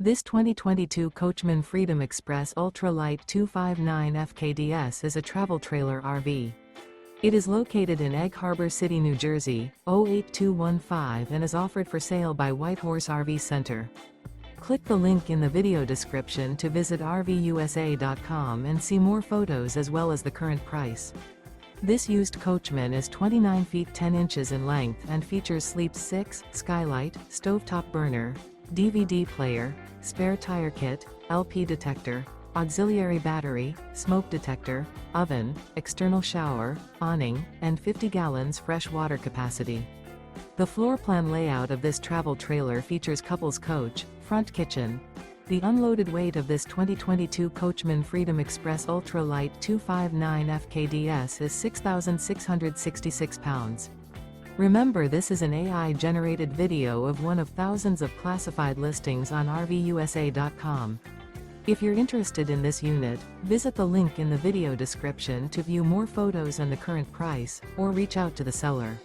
This 2022 Coachmen Freedom Express Ultra Lite 259 FKDS is a travel trailer RV. It is located in Egg Harbor City, New Jersey, 08215 and is offered for sale by Whitehorse RV Center. Click the link in the video description to visit RVUSA.com and see more photos as well as the current price. This used Coachman is 29 feet 10 inches in length and features Sleep's 6, Skylight, stovetop burner, DVD player, spare tire kit, LP detector, auxiliary battery, smoke detector, oven, external shower, awning, and 50 gallons fresh water capacity. The floor plan layout of this travel trailer features couples coach, front kitchen. The unloaded weight of this 2022 Coachmen Freedom Express Ultra Lite 259 FKDS is 6,666 pounds. Remember, this is an AI-generated video of one of thousands of classified listings on RVUSA.com. If you're interested in this unit, visit the link in the video description to view more photos and the current price, or reach out to the seller.